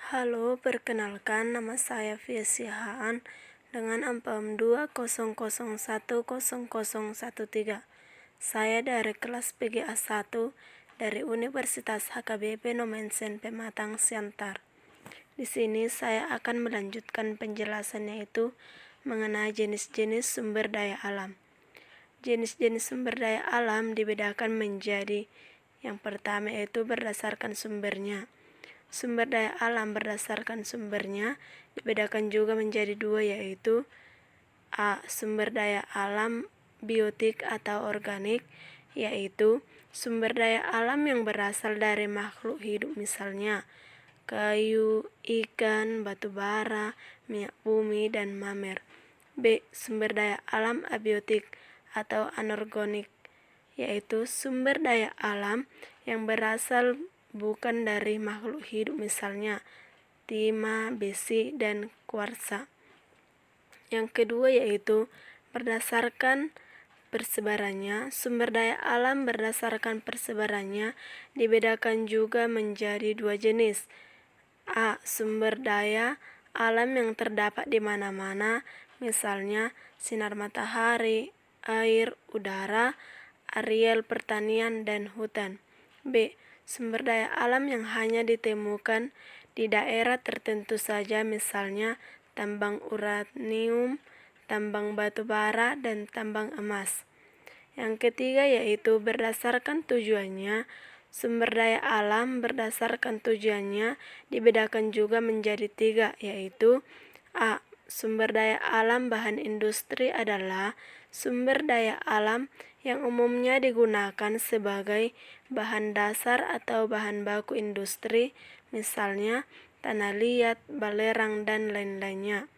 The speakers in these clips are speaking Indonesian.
Halo, perkenalkan nama saya Fiesi Haan dengan ampam 200100013. Saya dari kelas PGA 1 dari Universitas HKBP Nomensen Pematang Siantar. Di sini saya akan melanjutkan penjelasannya yaitu mengenai jenis-jenis sumber daya alam. Jenis-jenis sumber daya alam dibedakan menjadi yang pertama yaitu berdasarkan sumbernya. Sumber daya alam berdasarkan sumbernya dibedakan juga menjadi dua yaitu A. Sumber daya alam biotik atau organik, yaitu sumber daya alam yang berasal dari makhluk hidup misalnya kayu, ikan, batu bara, minyak bumi, dan mamer. B. Sumber daya alam abiotik atau anorganik, yaitu sumber daya alam yang berasal bukan dari makhluk hidup misalnya timah, besi, dan kuarsa. Yang kedua yaitu berdasarkan persebarannya. Sumber daya alam berdasarkan persebarannya dibedakan juga menjadi dua jenis. A. Sumber daya alam yang terdapat di mana-mana, misalnya sinar matahari, air, udara, areal pertanian, dan hutan. B. Sumber daya alam yang hanya ditemukan di daerah tertentu saja, misalnya tambang uranium, tambang batu bara, dan tambang emas. Yang ketiga yaitu berdasarkan tujuannya. Sumber daya alam berdasarkan tujuannya dibedakan juga menjadi tiga, yaitu A. Sumber daya alam bahan industri adalah sumber daya alam yang umumnya digunakan sebagai bahan dasar atau bahan baku industri, misalnya tanah liat, balerang, dan lain-lainnya.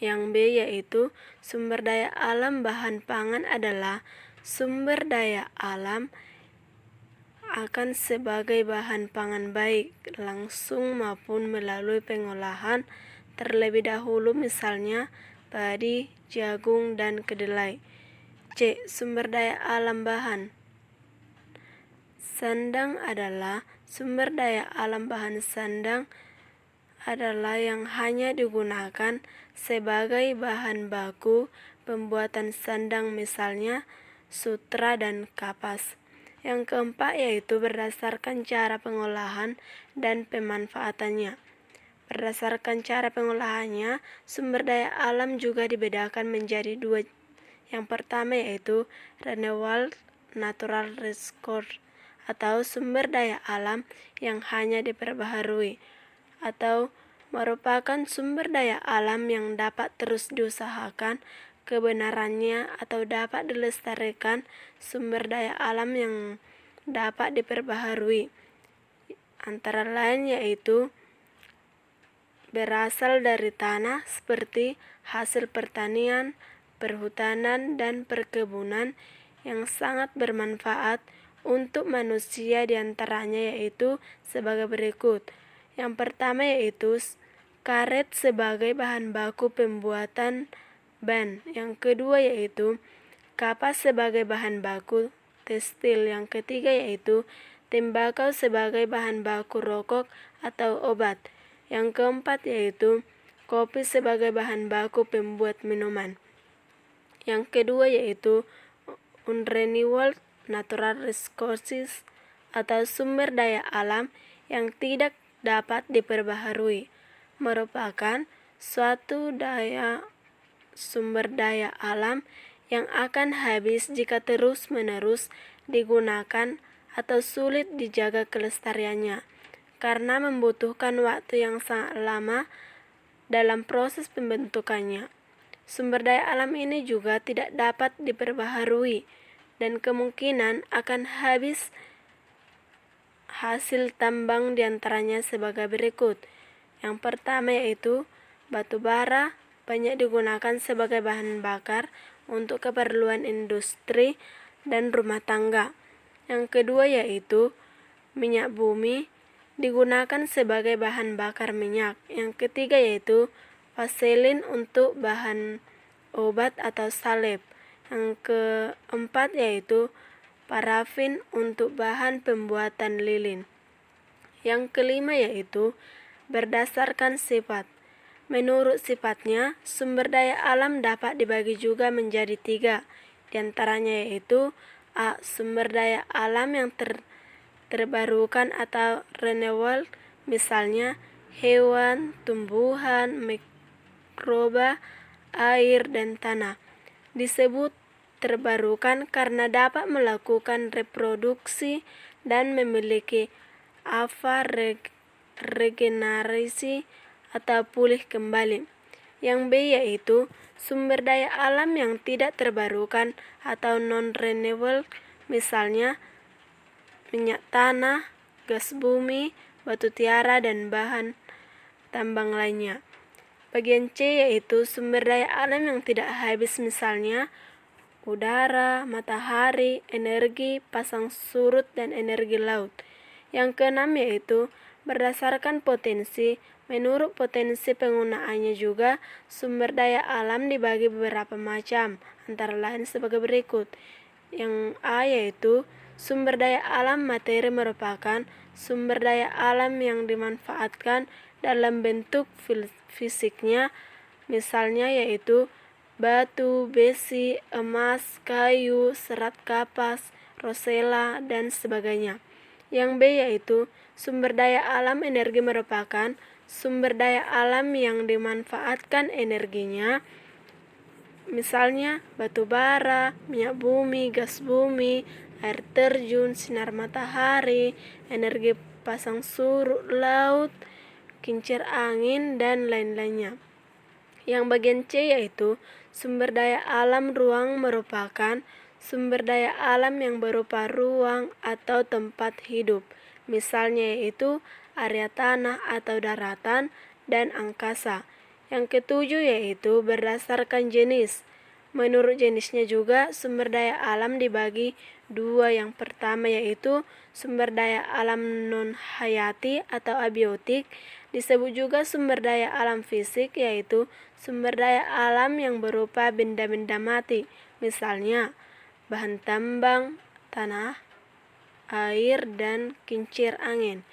Yang B yaitu sumber daya alam bahan pangan adalah sumber daya alam akan sebagai bahan pangan baik langsung maupun melalui pengolahan terlebih dahulu, misalnya padi, jagung, dan kedelai. C. Sumber daya alam bahan sandang adalah sumber daya alam bahan sandang adalah yang hanya digunakan sebagai bahan baku pembuatan sandang, misalnya sutra dan kapas. Yang keempat yaitu berdasarkan cara pengolahan dan pemanfaatannya. Berdasarkan cara pengolahannya, sumber daya alam juga dibedakan menjadi dua. Yang pertama yaitu renewable natural resource atau sumber daya alam yang hanya diperbaharui, atau merupakan sumber daya alam yang dapat terus diusahakan kebenarannya atau dapat dilestarikan. Sumber daya alam yang dapat diperbaharui antara lain yaitu berasal dari tanah seperti hasil pertanian, perhutanan, dan perkebunan yang sangat bermanfaat untuk manusia, diantaranya yaitu sebagai berikut. Yang pertama yaitu karet sebagai bahan baku pembuatan ban. Yang kedua yaitu kapas sebagai bahan baku tekstil. Yang ketiga yaitu tembakau sebagai bahan baku rokok atau obat. Yang keempat yaitu kopi sebagai bahan baku pembuat minuman. Yang kedua yaitu unrenewable natural resources atau sumber daya alam yang tidak dapat diperbaharui, merupakan suatu sumber daya alam yang akan habis jika terus-menerus digunakan atau sulit dijaga kelestariannya karena membutuhkan waktu yang sangat lama dalam proses pembentukannya. Sumber daya alam ini juga tidak dapat diperbaharui dan kemungkinan akan habis hasil tambang, diantaranya sebagai berikut. Yang pertama yaitu batu bara banyak digunakan sebagai bahan bakar untuk keperluan industri dan rumah tangga. Yang kedua yaitu minyak bumi digunakan sebagai bahan bakar minyak. Yang ketiga yaitu vaselin untuk bahan obat atau salep. Yang keempat yaitu parafin untuk bahan pembuatan lilin. Yang kelima yaitu berdasarkan sifat. Menurut sifatnya, sumber daya alam dapat dibagi juga menjadi 3, diantaranya yaitu A. Sumber daya alam yang terbarukan atau renewable, misalnya hewan, tumbuhan, mikroba, air, dan tanah. Disebut terbarukan karena dapat melakukan reproduksi dan memiliki regenerasi atau pulih kembali. Yang B yaitu sumber daya alam yang tidak terbarukan atau non-renewable, misalnya minyak tanah, gas bumi, batu tiara, dan bahan tambang lainnya. Bagian C yaitu sumber daya alam yang tidak habis, misalnya udara, matahari, energi pasang surut, dan energi laut. Yang keenam yaitu berdasarkan potensi. Menurut potensi penggunaannya juga, sumber daya alam dibagi beberapa macam, antara lain sebagai berikut. Yang A yaitu sumber daya alam materi, merupakan sumber daya alam yang dimanfaatkan dalam bentuk fisiknya, misalnya yaitu batu, besi, emas, kayu, serat kapas, rosella, dan sebagainya. Yang B yaitu sumber daya alam energi, merupakan sumber daya alam yang dimanfaatkan energinya, misalnya batu bara, minyak bumi, gas bumi, air terjun, sinar matahari, energi pasang surut laut, kincir angin, dan lain-lainnya. Yang bagian C yaitu sumber daya alam ruang, merupakan sumber daya alam yang berupa ruang atau tempat hidup, misalnya yaitu area tanah atau daratan, dan angkasa. Yang ketujuh yaitu berdasarkan jenis. Menurut jenisnya juga sumber daya alam dibagi 2. Yang pertama yaitu sumber daya alam non-hayati atau abiotik. Disebut juga sumber daya alam fisik, yaitu sumber daya alam yang berupa benda-benda mati, misalnya bahan tambang, tanah, air, dan kincir angin.